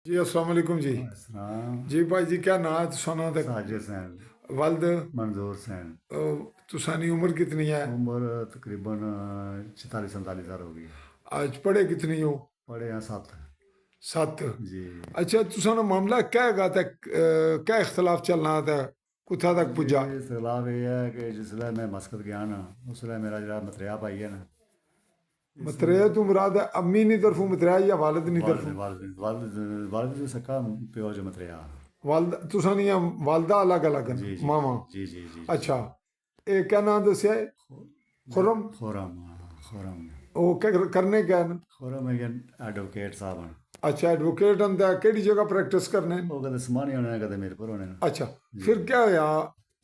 जी अस्सलाम वालेकुम जी। सलाम। जी भाई जी क्या नाम है तुसाना दा? साजिद हुसैन। वल्द मंजूर हुसैन। तुसानी उम्र कितनी है? उम्र तकरीबन 44-47 साल हो गई। आज पढ़े कितनी हो? पढ़े हैं 7। 7। जी। अच्छा तुसाना मामला क्या है था, क्या इख्तलाफ चलना था, कुथा तक जी पुजा? सलाह ये है कि जिसलै मैं मस्कत गया ना उसलै मेरा जरा मतरिया पाई है ना इस मतरेया तू मुराद है अम्मी नी तरफों मतरेया या वालिद नी वालद तरफों? वालद वालद वालद से सक्का प्यो जो मतरिया। वालदा तुसानिया वालदा अलग अलग जी न जी जी मामा? जी जी जी जी। अच्छा, ये क्या नाम दसिया है? खुरम? खुरम। खुरम। वो क्या करने क्या न? खुरम एडवोकेट साहब हैं। अच्छा एडवोकेट अंदा केड़ी जगह प्रैक्टिस करने न? वो कदे समानी होने कदे मेरे पर होने। अच्छा, जी। फिर क्या होया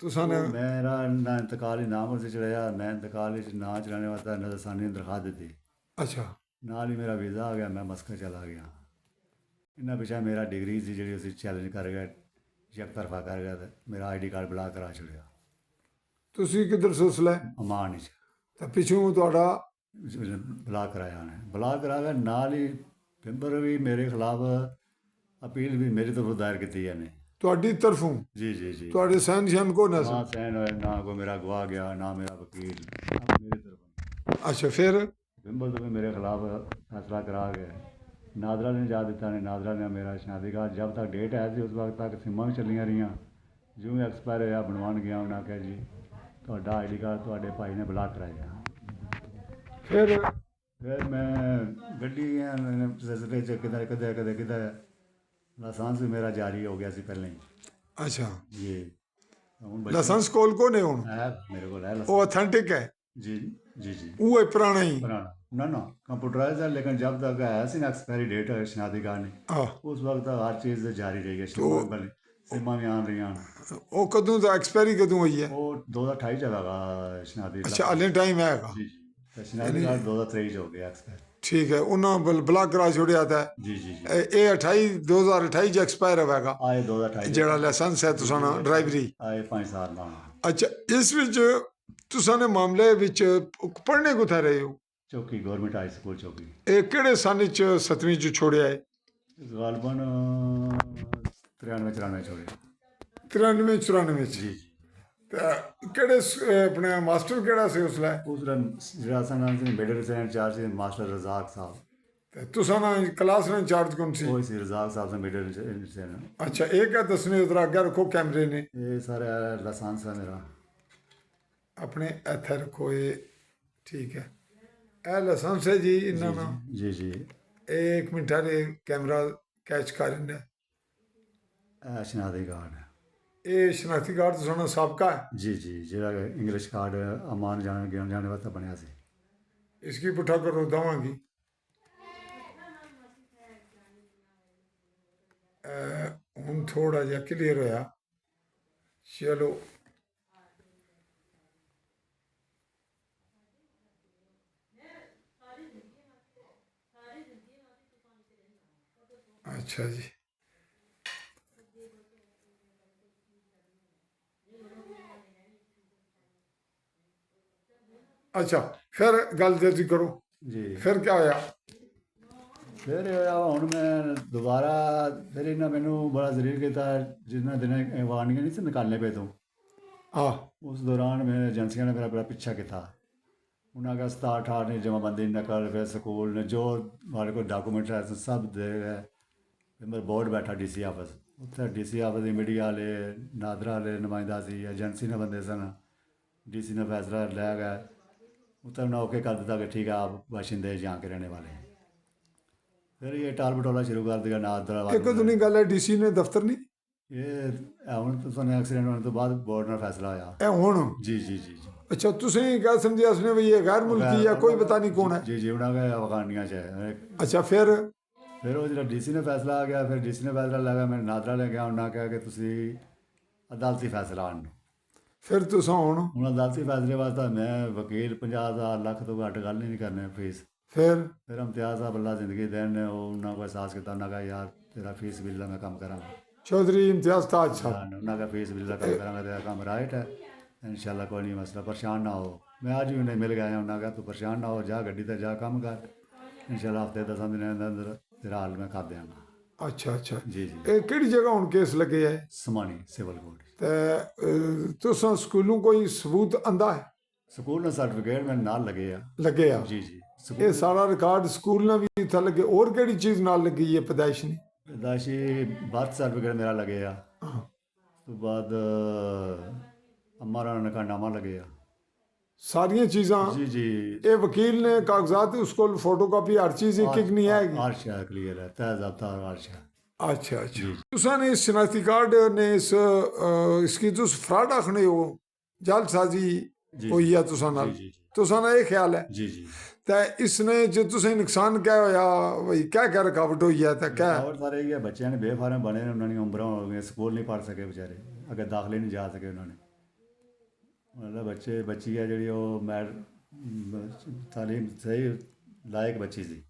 तुसाने? ਉਹ ਮੇਰਾ ਨਾ ਇੰਤਕਾਲ ਹੀ ਨਾਮ ਉਸ ਚੜਿਆ ਮੈਂ ਇੰਤਕਾਲ ਵਿੱਚ ਨਾ ਚਲਾਣੇ ਵਾਸਤੇ ਨਜ਼ਰਸਾਨੀ ਦੀ ਦਰਖਾਸਤ ਦਿੱਤੀ। अच्छा ਨਾਲ ਹੀ ਮੇਰਾ ਵੀਜ਼ਾ ਆ ਗਿਆ ਮੈਂ ਮਸਕਤ ਚਲਾ ਗਿਆ। ਇਹਨਾਂ ਪਿੱਛੇ ਮੇਰਾ ਡਿਗਰੀ ਸੀ ਜਿਹੜੀ ਅਸੀਂ ਚੈਲੰਜ ਕਰ ਗਏ ਇੱਕ ਤਰਫਾ ਕਰ ਗਿਆ ਤੇ ਮੇਰਾ ਆਈਡੀ ਕਾਰਡ ਬਲਾਕ ਕਰਾ ਛੱਡਿਆ ਤੁਸੀਂ ਕਿੱਧਰ ਸੁਸਲੇ? ਅਮਾਨ ਵਿੱਚ। ਤਾਂ ਪਿੱਛੋਂ ਤੁਹਾਡਾ? ਬਲਾਕ ਕਰਾਇਆ ਉਹਨੇ ਬਲਾਕ ਕਰਾ ਕੇ ਨਾਲ ਹੀ ਪੇਪਰ ਵੀ ਮੇਰੇ ਖਿਲਾਫ ਅਪੀਲ ਵੀ ਮੇਰੀ ਤਰਫੋਂ ਦਾਇਰ ਕੀਤੀ ਇਹਨੇ। ਤੁਹਾਡੀ ਤਰਫੋਂ? ਜੀ ਜੀ ਜੀ। ਤੁਹਾਡੇ ਸਹਿਨ ਸ਼ਹਿਨ ਕੋ ਨਾ ਨਾ ਸਨ? ਸੈਨ ਹੋਇਆ ਨਾ ਕੋਈ ਮੇਰਾ ਗਵਾਹ ਗਿਆ ਨਾ ਮੇਰਾ ਵਕੀਲ ਮੇਰੀ ਤਰਫੋਂ। ਅੱਛਾ ਫਿਰ? विम्बल तो मेरे खिलाफ फैसला करा गए। नादरा ने जा दिता ने नादरा ने मेरा शादी का जब तक डेट है थी उस वक्त तक सिमा भी चलिया रही जो भी एक्सपायर होया बनवान गया उन्हें आख्या जी ਤੁਹਾਡਾ ਆਈਡੀ ਕਾਰਡ ਤੁਹਾਡੇ ਭਾਈ ਨੇ ਬਲਾਕ ਕਰਾਇਆ। ਫਿਰ? ਫਿਰ ਮੈਂ ਗੱਡੀਆਂ ਸਿਲਸਿਲੇ 'ਚ ਕਿਤੇ ਕਿਤੇ ਕਿਤੇ ਕਿਤੇ ਲਾਇਸੈਂਸ ਵੀ ਮੇਰਾ ਜਾਰੀ ਹੋ ਗਿਆ ਸੀ ਪਹਿਲਾਂ ਹੀ। ਅੱਛਾ, ਜੀ ਹੁਣ ਲਾਇਸੈਂਸ ਕੋਲ ਕੋ ਨੇ ਹੁਣ? ਹੈ ਮੇਰੇ ਕੋਲ ਹੈ ਉਹ ਲਾਇਸੈਂਸ। ਅਥੈਂਟਿਕ ਹੈ? जी जी जी। ਉਹ ਹੈ ਪੁਰਾਣਾ ਹੀ? पुराना ना ना कंप्यूटराइज है लेकिन जब तक है सी ना एक्सपायरी डेट है शनादी कार्ड ने ਹਾਂ। उस वक्त तक हर चीज़ जारी रही है तो सिमा भी आन रही हैं। ਉਹ ਕਦੋਂ ਦਾ ਐਕਸਪਾਇਰੀ ਕਦੋਂ ਹੋਈ ਹੈ? वो 2028 चला गा शनादी ਅੱਛਾ ਹਾਲੇ ਟਾਈਮ ਹੈਗਾ? जी जी तो शनादी कार्ड 2023 हो गया एक्सपायर। ਠੀਕ ਹੈ, ਉਹਨਾਂ ਬਲਾਕ ਕਰਾ ਛੋੜਿਆ ਤਾਂ जी जी जी। ਇਹ 28 2028 ਚ ਐਕਸਪਾਇਰ ਹੋਵੇਗਾ आए 2028 ਜਿਹੜਾ ਲਾਇਸੈਂਸ ਹੈ ਤੁਸਾਂ ਡਰਾਈਵਰੀ? आए 5 साल बाद। ਅੱਛਾ, ਇਸ ਵਿੱਚ ਤੁਸਾਂ ਨੇ ਮਾਮਲੇ ਵਿੱਚ ਪੜ੍ਹਨੇ ਕਿੱਥੇ ਰਹੇ ਹੋ? चौकी गवर्नमेंट हाई स्कूल चौकी। ਇਹ ਕਿਹੜੇ ਸਨ ਚ 7ਵੀਂ ਚ ਛੋੜਿਆ ਹੈ? गालबन 93-94 छोड़े। 93 94 ਚ? जी जी। ਤਾਂ ਕਿਹੜੇ ਆਪਣੇ ਮਾਸਟਰ ਕਿਹੜਾ ਸੀ ਉਸ ਲਈ? उस दिन जरा नाम से मेडल से इंचार्ज से मास्टर रजाक साहब। ਤੇ ਤੁਸਾਂ ਨਾਲ ਕਲਾਸ ਨਾਲ ਇੰਚਾਰਜ ਕੌਣ ਸੀ? वो सी रजाक साहब से मेडल से ਅੱਛਾ, ਇਹ ਕਿਆ ਦੱਸਣੇ ਉਧਰ ਅੱਗੇ ਰੱਖੋ ਕੈਮਰੇ ਨੇ ये सारे लाइसेंस है मेरा। ਆਪਣੇ ਇੱਥੇ ਰੱਖੋ ਇਹ, ਠੀਕ ਹੈ। ਇਹ ਲਾਇਸੈਂਸ ਹੈ ਜੀ ਇਹਨਾਂ ਦਾ? जी जी। ਇਹ ਇੱਕ ਮਿੰਟ ਹੈ ਕੈਮਰਾ ਕੈਚ ਕਰ ਰਿਹਾ। शनादी कार्ड। ਇਹ ਸ਼ਨਾਖਤੀ ਕਾਰਡ ਤੁਸਾਂ ਸਾਬਕਾ ਹੈ? जी जी जो इंग्लिश कार्ड अमान जाने वास्ते बनया सी। ਇਸकी ਪੁੱਠਾ ਕਰੋ ਦਵਾਂਗੀ। ਹੁਣ ਥੋੜਾ ਜਿਹਾ ਕਲੀਅਰ ਹੋਇਆ। ਚਲੋ ਅੱਛਾ ਜੀ। ਅੱਛਾ ਫਿਰ ਗੱਲ ਜਲਦੀ ਕਰੋ। जी ਫਿਰ क्या ਹੋਇਆ? फिर हूँ मैं दोबारा फिर इन्हें मैनू बड़ा जरूर किया जिन्हें दिनें वार्निंग नहीं सी निकालने पे तो ਹਾਂ। उस दौरान मैं एजेंसियों ने मेरा बड़ा पीछा किया। उन्हें अगर 67-68 ने जमाबंदी नकल फिर स्कूल ने जो हमारे को डॉकूमेंट है सब दे गए। फिर मेरा बोर्ड बैठा DC ऑफिस उत्थे DC ऑफिस की मीडिया वाले नादरा वाले नुमाइंदा सी एजेंसी ने बंदे सन। DC ने फैसला लै गया उत्थे उन्हें ओके कर दिता कि ठीक है आप बाशिंदे यहाँ के रहने वाले हैं। फिर ये टाल बटोला शुरू कर दिया नादरा ਇਹ ਕਦੋਂ वाले। ਦੀ ਗੱਲ ਹੈ? ਡੀਸੀ ਨੇ ਦਫ਼ਤਰ ਨਹੀਂ? ये हूँ तो सुने एक्सीडेंट होने तो बाद बोर्ड ने फैसला होया। ਇਹ ਹੁਣ? जी जी जी जी। ਅੱਛਾ, ਤੁਸੀਂ क्या समझे उसने भी ये गैर मुल्की या कोई पता नहीं कौन है? जी जी उन्हें के अफगानिया च है। अच्छा फिर? फिर वो जो DC ने फैसला आ गया फिर DC ने फैसला लगा मैं नादरा ले गया उन्हें कहा कि तुसी अदालती फैसला आन। ਫਿਰ ਤੁਸੀਂ ਹੁਣ? ਹੁਣ ਅਦਾਲਤੀ ਫੈਸਲੇ ਵਾਸਤੇ ਮੈਂ ਵਕੀਲ 50,000 ਲੱਖ ਤੋਂ ਘੱਟ ਗੱਲ ਹੀ ਨਹੀਂ ਕਰਨੀ ਫੀਸ। ਫਿਰ ਇਮਤਿਆਜ਼ ਸਾਹਿਬ ਅੱਲਾ ਜ਼ਿੰਦਗੀ ਦੇਣ ਨੇ ਉਹ ਉਹਨਾਂ ਕੋਲ ਅਹਿਸਾਸ ਕੀਤਾ ਉਹਨਾਂ ਕਹਾ ਯਾਰ ਤੇਰਾ ਫੀਸ ਬਿੱਲ ਦਾ ਮੈਂ ਕੰਮ ਕਰਾਂਗਾ। चौधरी इम्तियाज ताज साहब? ਉਹਨਾਂ ਕਹਾ ਫੀਸ ਬਿੱਲ ਦਾ ਕੰਮ ਕਰਾਂਗਾ ਤੇਰਾ ਕੰਮ ਰਾਈਟ ਹੈ इंशाल्लाह कोई नहीं मसला परेशान ना हो। मैं आज भी उन्हें मिल गया उन्हें कहा तू परेशान ना हो जा गड्डी ते जा कम कर इंशाल्लाह हफ्ते 10 दिन के अंदर तेरा हाल मैं कर देंगा। ਅੱਛਾ ਅੱਛਾ ਜੀ ਜੀ ਇਹ ਕਿਹੜੀ ਜਗ੍ਹਾ ਹੁਣ ਕੇਸ ਲੱਗੇ ਹੈ ਸਮਾਣੀ ਸਿਵਲ ਕੋਰਟ ਤੇ ਤੁਸੀਂ ਸਕੂਲੋਂ ਕੋਈ ਸਬੂਤ ਆਂਦਾ ਹੈ ਸਕੂਲ ਦਾ ਸਰਟੀਫਿਕੇਟ ਮੇਰੇ ਨਾਲ ਲੱਗੇ ਆ ਲੱਗੇ ਆ ਜੀ ਜੀ ਇਹ ਸਕੂਲ ਸਾਰਾ ਰਿਕਾਰਡ ਸਕੂਲ ਨਾਲ ਵੀ ਇੱਥੇ ਲੱਗੇ ਹੋਰ ਕਿਹੜੀ ਚੀਜ਼ ਨਾਲ ਲੱਗੀ ਹੈ ਪੈਦਾਇਸ਼ ਨਹੀਂ ਦਾ ਸੀ ਬਰਥ ਸਰਟੀਫਿਕੇਟ ਮੇਰਾ ਲੱਗੇ ਆ ਹਾਂ। ਉਸ ਤੋਂ ਬਾਅਦ ਅਮਰਾ ਨਕਾਨਾਮਾ ਲੱਗੇ ਆ ਸਾਰੀਆਂ ਚੀਜ਼ਾਂ ਜੀ ਜੀ ਇਹ ਵਕੀਲ ਨੇ ਕਾਗਜ਼ਾਤ ਉਸ ਕੋਲ ਫੋਟੋਕਾਪੀ ਹਰ ਚੀਜ਼ ਇੱਕ ਇੱਕ ਨਹੀਂ ਆਏਗੀ ਆਰਸ਼ਾ ਕਲੀਅਰ ਹੈ ਤਹਿ ਜ਼ਾਬਤਾ ਆਰਸ਼ਾ अच्छा अच्छा तुसा ने इस शनाख्ती कार्ड ने इसकी तुस फ्रॉड आखने हो जालसाजी जी। होई है तुसा नाल जी, जी, जी। तुसा ना ये ख्याल है जी जी ते इसने जो तुसें नुकसान क्या होया भाई क्या रुकावट हुई है ते क्या और सारे ये बच्चे ने बेफारम बने ने उन्होंने उम्र हो गई स्कूल नहीं पढ़ सके बेचारे अगर दाखिले नहीं जा सके उन्होंने मतलब बच्चे बच्ची है जी तालीम सही लायक बच्ची सी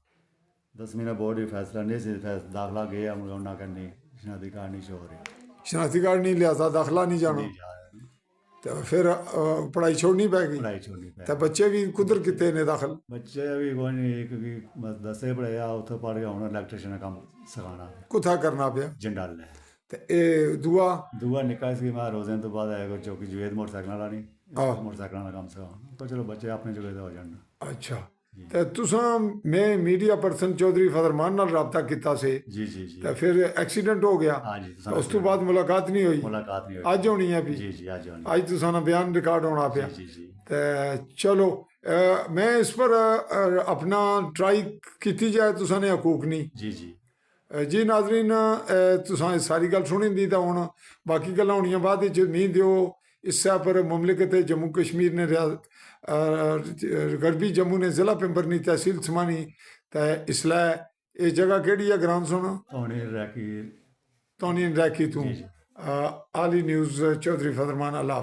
10ਵੀਂ ਦਾ ਬੋਰਡ ਵੀ ਫੈਸਲਾ ਨਹੀਂ ਸੀ ਦਾਖਲਾ ਗਿਆ ਉਹਨਾਂ ਕਰਨੀ ਸ਼ਨਾਖਤੀ ਕਾਰਡ ਨਹੀਂ ਸ਼ੋ ਹੋ ਰਿਹਾ शनाख्ती कार्ड नहीं लिया था दाखला नहीं जाना ਨਹੀਂ ਜਾ ਰਿਹਾ तो फिर पढ़ाई छोड़नी पै गई ਪੜ੍ਹਾਈ ਛੋੜਨੀ ਪੈ ते बच्चे भी कुदर किते ने दाखल ਬੱਚੇ ਵੀ ਕੋਈ ਨਹੀਂ ਇੱਕ ਵੀ ਦਸੇ ਪੜ੍ਹਿਆ ਉੱਥੇ ਪੜ੍ਹ ਗਿਆ ਹੁਣ ਇਲੈਕਟ੍ਰੀਸ਼ਨ ਦਾ ਕੰਮ ਸਿਖਾਉਣਾ कुथा करना पिया ਜੰਡਾਲ ਹੈ ते ए दुआ ਦੂਆ ਨਿੱਕਾ ਸੀ ਮੈਂ ਰੋਜ਼ਨ ਤੋਂ ਬਾਅਦ ਆਇਆ ਕੋਈ ਚੌਕੀ ਜਵੇਦ ਮੋਟਰਸਾਈਕਲ ਵਾਲਾ ਨਹੀਂ ਆਹ। ਮੋਟਰਸਾਈਕਲਾਂ ਦਾ ਕੰਮ ਸਿਖਾਉਣਾ ਪਰ ਚਲੋ ਬੱਚੇ ਆਪਣੇ ਜੋਗੇ ਦਾ ਹੋ ਜਾਣ अच्छा ते तुसा मैं मीडिया पर्सन चौधरी फदरमान नाल राबता किया से ਜੀ ਜੀ ਜੀ ਤੇ ਫਿਰ ਐਕਸੀਡੈਂਟ ਹੋ ਗਿਆ ਹਾਂਜੀ ਉਸ ਤੋਂ ਬਾਅਦ ਮੁਲਾਕਾਤ ਨਹੀਂ ਹੋਈ ਮੁਲਾਕਾਤ ਨਹੀਂ ਹੋਈ ਅੱਜ ਹੋਣੀ ਹੈ ਵੀ ਜੀ ਜੀ ਅੱਜ ਹੋਣੀ ਅੱਜ ਤੁਸੀਂ ਨਾ ਬਿਆਨ ਰਿਕਾਰਡ ਹੋਣਾ ਪਿਆ ਜੀ ਜੀ ਤੇ ਚਲੋ ਮੈਂ ਇਸ ਪਰ ਆਪਣਾ ਟਰਾਈ ਕੀਤੀ ਜਾਏ ਤੁਸੀਂ ਨੇ ਹਕੂਕ ਨਹੀਂ ਜੀ ਜੀ ਜੀ ਨਾਜ਼ਰੀਨ ਤੁਸੀਂ ਸਾਰੀ ਗੱਲ ਸੁਣੀ ਦੀ ਤਾਂ ਹੁਣ ਬਾਕੀ ਗੱਲਾਂ ਹੋਣੀਆਂ ਬਾਅਦ ਵਿੱਚ ਨਹੀਂ ਦਿਓ ਇਸੇ ਪਰ ਮੁਮਲਿਕਤ ਜੰਮੂ ਕਸ਼ਮੀਰ ਨੇ ਗਰਬੀ ਜੰਮੂ ਨੇ ਜ਼ਿਲ੍ਹਾ ਪਿੰਬਰਨੀ ਤਹਿਸੀਲ ਸਮਾਣੀ ਤੇ ਇਸਲਾ ਇਹ ਜਗ੍ਹਾ ਕਿਹੜੀ ਹੈ ਗ੍ਰਾਮ ਸੁਣੋ ਹੋਣੀ ਰਹਿ ਤੋਨੀ ਰੈਕੀ ਤੂੰ ਜੀ, ਜੀ। ਆਲੀ ਨਿਊਜ਼ ਚੌਧਰੀ ਫਦਰਮਾਨ ਅਲਾਫ